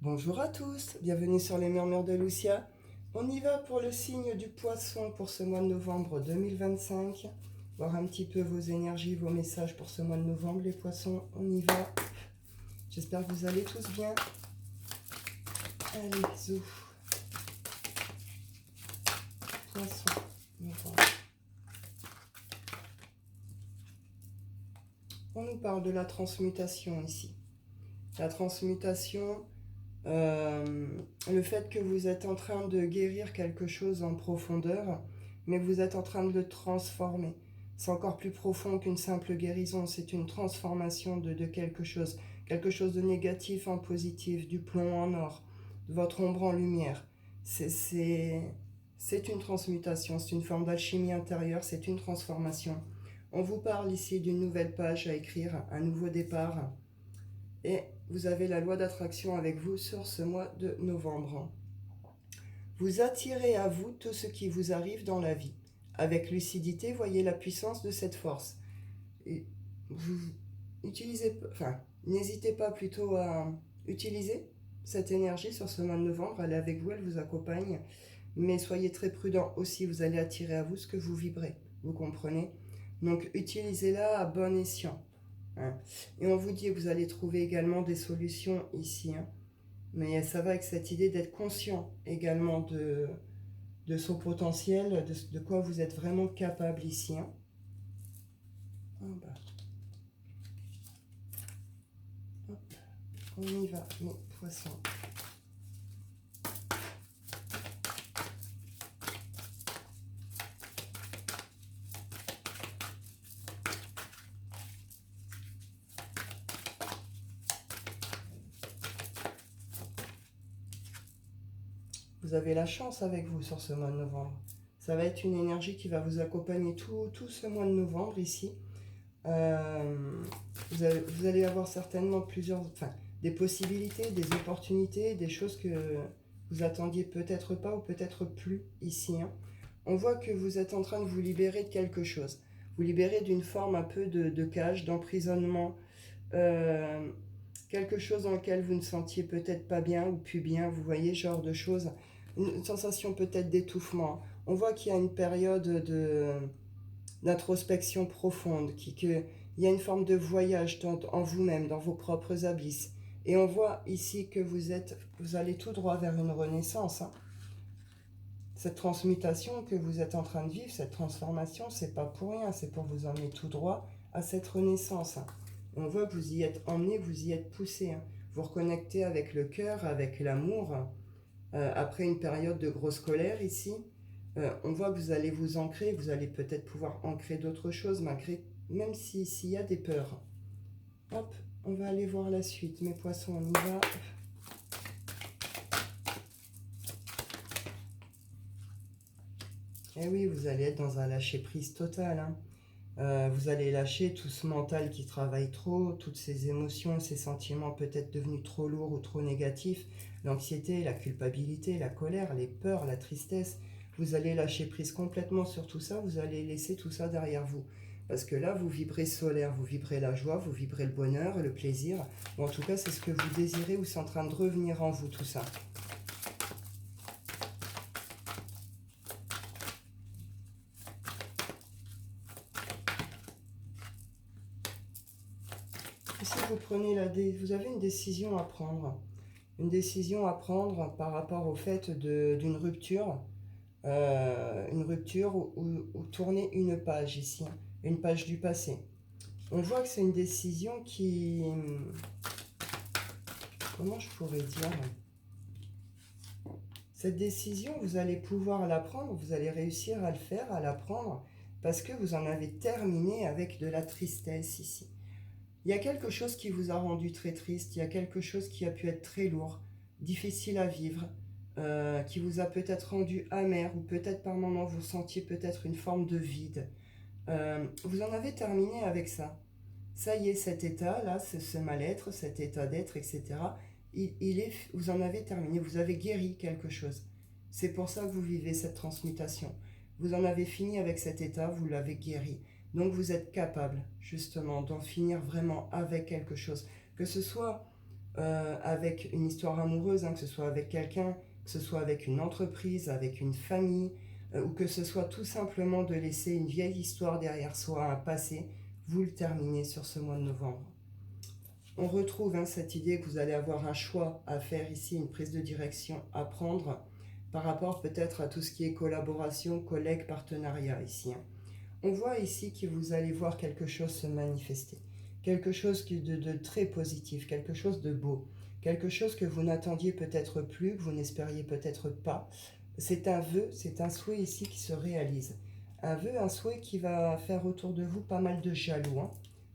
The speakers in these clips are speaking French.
Bonjour à tous, bienvenue sur les murmures de Lucia. On y va pour le signe du poisson pour ce mois de novembre 2025. Voir un petit peu vos énergies, vos messages pour ce mois de novembre, les poissons. On y va. J'espère que vous allez tous bien. Allez, zou. Poisson, novembre. On nous parle de la transmutation ici. La transmutation, le fait que vous êtes en train de guérir quelque chose en profondeur, mais vous êtes en train de le transformer. C'est encore plus profond qu'une simple guérison, c'est une transformation de quelque chose de négatif en positif, du plomb en or, de votre ombre en lumière. C'est une transmutation, c'est une forme d'alchimie intérieure, c'est une transformation. On vous parle ici d'une nouvelle page à écrire, un nouveau départ. Et vous avez la loi d'attraction avec vous sur ce mois de novembre. Vous attirez à vous tout ce qui vous arrive dans la vie. Avec lucidité, voyez la puissance de cette force. Et vous n'hésitez pas plutôt à utiliser cette énergie sur ce mois de novembre. Elle est avec vous, elle vous accompagne. Mais soyez très prudent aussi, vous allez attirer à vous ce que vous vibrez. Vous comprenez? Donc utilisez-la à bon escient. Hein. Et on vous dit que vous allez trouver également des solutions ici. Hein. Mais ça va avec cette idée d'être conscient également de son potentiel, de quoi vous êtes vraiment capable ici. Hein. Ah bah. Hop. On y va, mes poissons. Vous avez la chance avec vous sur ce mois de novembre. Ça va être une énergie qui va vous accompagner tout ce mois de novembre ici. Vous allez avoir certainement des possibilités, des opportunités, des choses que vous attendiez peut-être pas ou peut-être plus ici. Hein. On voit que vous êtes en train de vous libérer de quelque chose. Vous libérer d'une forme un peu de cage, d'emprisonnement. Euh, Quelque chose dans lequel vous ne sentiez peut-être pas bien ou plus bien. Vous voyez, genre de choses. Une sensation peut-être d'étouffement. On voit qu'il y a une période d'introspection profonde, il y a une forme de voyage en vous-même, dans vos propres abysses. Et on voit ici que vous allez tout droit vers une renaissance. Hein. Cette transmutation que vous êtes en train de vivre, cette transformation, c'est pas pour rien, c'est pour vous emmener tout droit à cette renaissance. Hein. On voit que vous y êtes emmené, vous y êtes poussé. Hein. Vous reconnectez avec le cœur, avec l'amour, après une période de grosse colère ici. On voit que vous allez vous ancrer, vous allez peut-être pouvoir ancrer d'autres choses, même s'il y a des peurs. Hop, on va aller voir la suite. Mes poissons, on y va. Et oui, vous allez être dans un lâcher-prise total. Hein. Vous allez lâcher tout ce mental qui travaille trop, toutes ces émotions, ces sentiments peut-être devenus trop lourds ou trop négatifs, l'anxiété, la culpabilité, la colère, les peurs, la tristesse. Vous allez lâcher prise complètement sur tout ça, vous allez laisser tout ça derrière vous. Parce que là, vous vibrez solaire, vous vibrez la joie, vous vibrez le bonheur, le plaisir. Ou en tout cas, c'est ce que vous désirez ou c'est en train de revenir en vous, tout ça. Et si vous avez une décision à prendre. Une décision à prendre par rapport au fait d'une rupture. Une rupture ou tourner une page ici, une page du passé. On voit que c'est une décision qui... Comment je pourrais dire? Cette décision, vous allez pouvoir la prendre, vous allez réussir à le faire, à la prendre, parce que vous en avez terminé avec de la tristesse ici. Il y a quelque chose qui vous a rendu très triste, il y a quelque chose qui a pu être très lourd, difficile à vivre, qui vous a peut-être rendu amer, ou peut-être par moments vous sentiez peut-être une forme de vide. Vous en avez terminé avec ça. Ça y est, cet état-là, ce mal-être, cet état d'être, etc., vous en avez terminé, vous avez guéri quelque chose. C'est pour ça que vous vivez cette transmutation. Vous en avez fini avec cet état, vous l'avez guéri. Donc vous êtes capable, justement, d'en finir vraiment avec quelque chose. Que ce soit avec une histoire amoureuse, hein, que ce soit avec quelqu'un, que ce soit avec une entreprise, avec une famille, ou que ce soit tout simplement de laisser une vieille histoire derrière soi, un passé, vous le terminez sur ce mois de novembre. On retrouve cette idée que vous allez avoir un choix à faire ici, une prise de direction à prendre par rapport peut-être à tout ce qui est collaboration, collègue, partenariat ici. On voit ici que vous allez voir quelque chose se manifester, quelque chose de très positif, quelque chose de beau, quelque chose que vous n'attendiez peut-être plus, que vous n'espériez peut-être pas. C'est un vœu, c'est un souhait ici qui se réalise. Un vœu, un souhait qui va faire autour de vous pas mal de jaloux,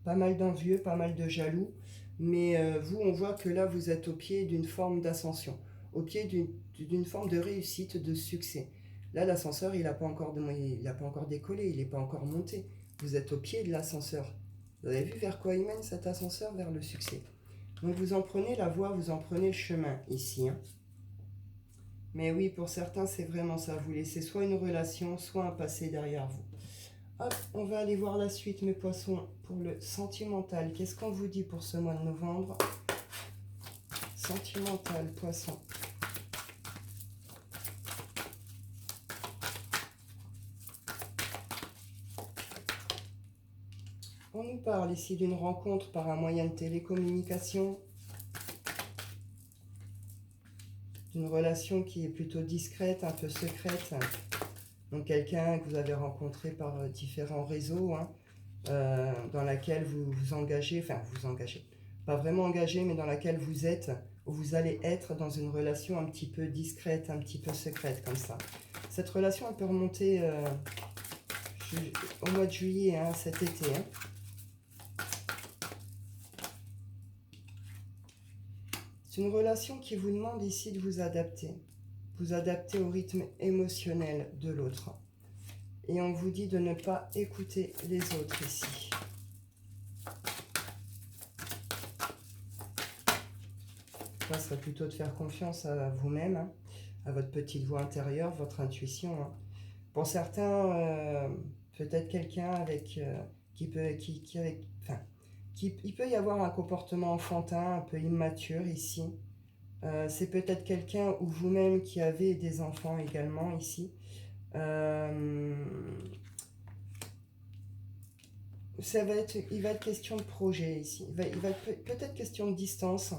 pas mal d'envieux, pas mal de jaloux. Mais vous, on voit que là, vous êtes au pied d'une forme d'ascension, au pied d'une forme de réussite, de succès. Là, l'ascenseur, il n'a pas encore décollé, il n'est pas encore monté. Vous êtes au pied de l'ascenseur. Vous avez vu vers quoi il mène cet ascenseur? Vers le succès. Donc vous en prenez la voie, vous en prenez le chemin ici. Mais oui, pour certains, c'est vraiment ça. Vous laissez soit une relation, soit un passé derrière vous. Hop, on va aller voir la suite, mes poissons, pour le sentimental. Qu'est-ce qu'on vous dit pour ce mois de novembre? Sentimental, poisson. On nous parle ici d'une rencontre par un moyen de télécommunication, d'une relation qui est plutôt discrète, un peu secrète. Donc quelqu'un que vous avez rencontré par différents réseaux, dans laquelle vous vous engagez, enfin vous engagez, pas vraiment engagé, mais dans laquelle vous êtes, ou vous allez être dans une relation un petit peu discrète, un petit peu secrète comme ça. Cette relation, elle peut remonter au mois de juillet, cet été. C'est une relation qui vous demande ici de vous adapter au rythme émotionnel de l'autre. Et on vous dit de ne pas écouter les autres ici. Ça serait plutôt de faire confiance à vous-même, à votre petite voix intérieure, votre intuition. Pour certains, peut-être quelqu'un avec il peut y avoir un comportement enfantin, un peu immature ici. C'est peut-être quelqu'un ou vous-même qui avez des enfants également ici. Il va être question de projet ici. Il va être peut-être question de distance.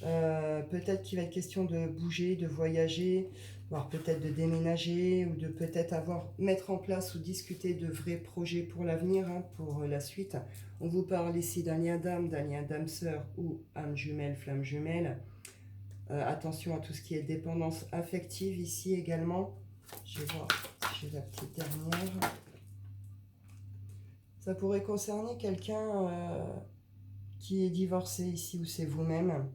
Peut-être qu'il va être question de bouger, de voyager, voire peut-être de déménager ou de peut-être mettre en place ou discuter de vrais projets pour l'avenir, pour la suite. On vous parle ici d'un lien d'âme sœur ou âme jumelle, flamme jumelle. Attention à tout ce qui est dépendance affective ici également. Je vais voir si j'ai la petite dernière. Ça pourrait concerner quelqu'un qui est divorcé ici ou c'est vous-même.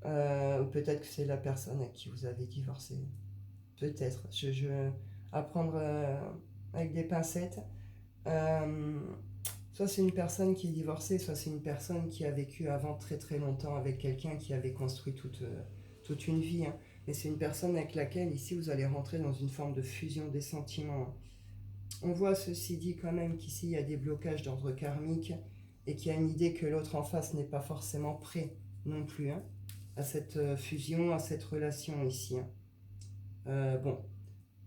Ou peut-être que c'est la personne à qui vous avez divorcé. Peut-être. À prendre avec des pincettes. Soit c'est une personne qui est divorcée, soit c'est une personne qui a vécu avant très très longtemps avec quelqu'un qui avait construit toute une vie. Mais c'est une personne avec laquelle ici vous allez rentrer dans une forme de fusion des sentiments. On voit ceci dit quand même qu'ici il y a des blocages d'ordre karmique et qu'il y a une idée que l'autre en face n'est pas forcément prêt non plus à cette fusion, à cette relation ici. Bon,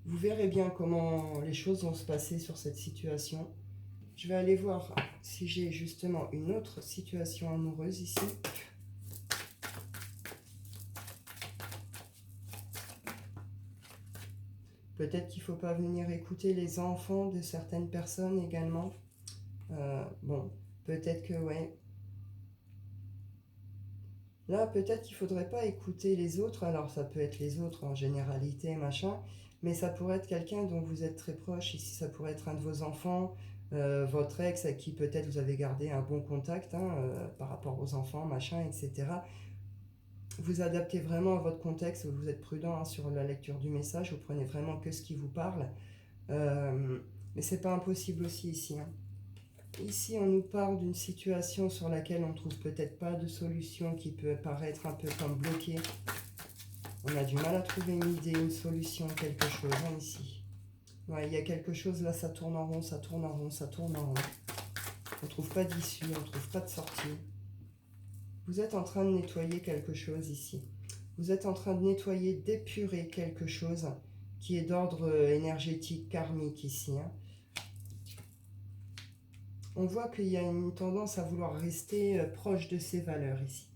vous verrez bien comment les choses vont se passer sur cette situation. Je vais aller voir si j'ai justement une autre situation amoureuse ici. Peut-être qu'il ne faut pas venir écouter les enfants de certaines personnes également. Bon, peut-être que ouais. Là, peut-être qu'il ne faudrait pas écouter les autres. Alors, ça peut être les autres en généralité, machin. Mais ça pourrait être quelqu'un dont vous êtes très proche. Ici, ça pourrait être un de vos enfants, votre ex, à qui peut-être vous avez gardé un bon contact par rapport aux enfants, machin, etc. Vous adaptez vraiment à votre contexte, vous êtes prudent sur la lecture du message, vous prenez vraiment que ce qui vous parle. Mais c'est pas impossible aussi ici. Ici, on nous parle d'une situation sur laquelle on ne trouve peut-être pas de solution, qui peut paraître un peu comme bloquée. On a du mal à trouver une idée, une solution, quelque chose ici. Ouais, il y a quelque chose là, ça tourne en rond, ça tourne en rond, ça tourne en rond. On ne trouve pas d'issue, on ne trouve pas de sortie. Vous êtes en train de nettoyer quelque chose ici. Vous êtes en train de nettoyer, d'épurer quelque chose qui est d'ordre énergétique, karmique ici. Hein. On voit qu'il y a une tendance à vouloir rester proche de ses valeurs ici.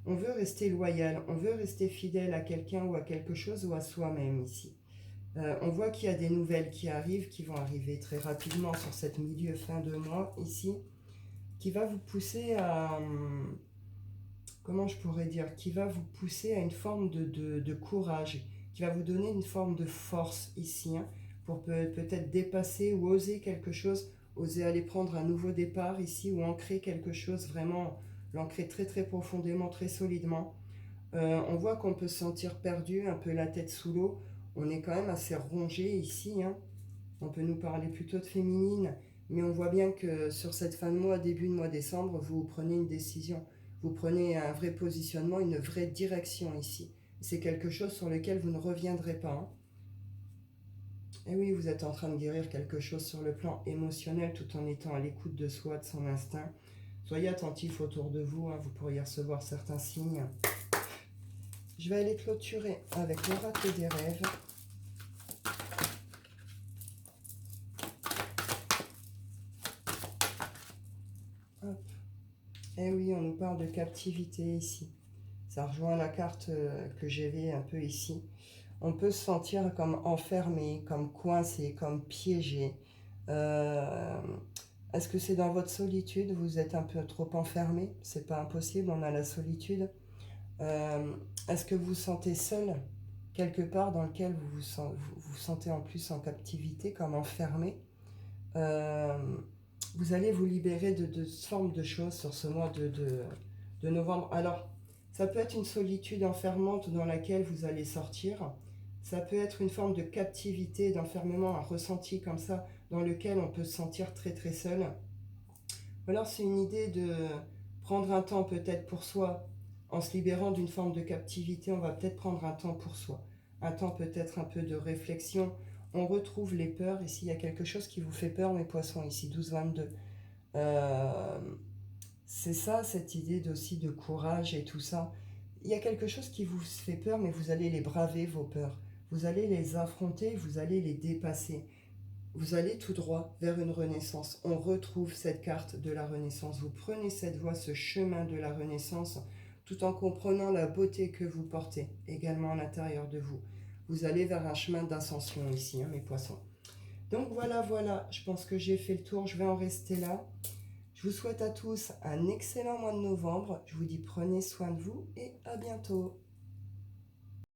On veut rester loyal, on veut rester fidèle à quelqu'un ou à quelque chose ou à soi-même ici. On voit qu'il y a des nouvelles qui arrivent, qui vont arriver très rapidement sur cette milieu fin de mois ici, qui va vous pousser à... comment je pourrais dire, qui va vous pousser à une forme de courage, qui va vous donner une forme de force ici, hein, pour peut-être dépasser ou oser quelque chose, oser aller prendre un nouveau départ ici, ou ancrer quelque chose, vraiment l'ancrer très très profondément, très solidement. On voit qu'on peut se sentir perdu, un peu la tête sous l'eau, on est quand même assez rongé ici, hein. On peut nous parler plutôt de féminine, mais on voit bien que sur cette fin de mois, début de mois décembre, vous prenez une décision. Vous prenez un vrai positionnement, une vraie direction ici. C'est quelque chose sur lequel vous ne reviendrez pas. Hein. Et oui, vous êtes en train de guérir quelque chose sur le plan émotionnel tout en étant à l'écoute de soi, de son instinct. Soyez attentifs autour de vous, hein, vous pourriez recevoir certains signes. Je vais aller clôturer avec l'oracle des rêves. Hop. Et oui, on nous parle de captivité ici. Ça rejoint la carte que j'avais un peu ici. On peut se sentir comme enfermé, comme coincé, comme piégé. Est-ce que c'est dans votre solitude? Vous êtes un peu trop enfermé? C'est pas impossible, on a la solitude. Est-ce que vous vous sentez seul quelque part dans lequel vous sentez en plus en captivité, comme enfermé? Vous allez vous libérer de formes de choses sur ce mois de novembre. Alors, ça peut être une solitude enfermante dans laquelle vous allez sortir. Ça peut être une forme de captivité, d'enfermement, un ressenti comme ça, dans lequel on peut se sentir très très seul. Ou alors c'est une idée de prendre un temps peut-être pour soi. En se libérant d'une forme de captivité, on va peut-être prendre un temps pour soi. Un temps peut-être un peu de réflexion. On retrouve les peurs. Ici, il y a quelque chose qui vous fait peur, mes poissons, ici, 12-22. C'est ça, cette idée aussi de courage et tout ça. Il y a quelque chose qui vous fait peur, mais vous allez les braver, vos peurs. Vous allez les affronter, vous allez les dépasser. Vous allez tout droit vers une renaissance. On retrouve cette carte de la renaissance. Vous prenez cette voie, ce chemin de la renaissance, tout en comprenant la beauté que vous portez également à l'intérieur de vous. Vous allez vers un chemin d'ascension ici, hein, mes poissons. Donc voilà, je pense que j'ai fait le tour, je vais en rester là. Je vous souhaite à tous un excellent mois de novembre. Je vous dis prenez soin de vous et à bientôt.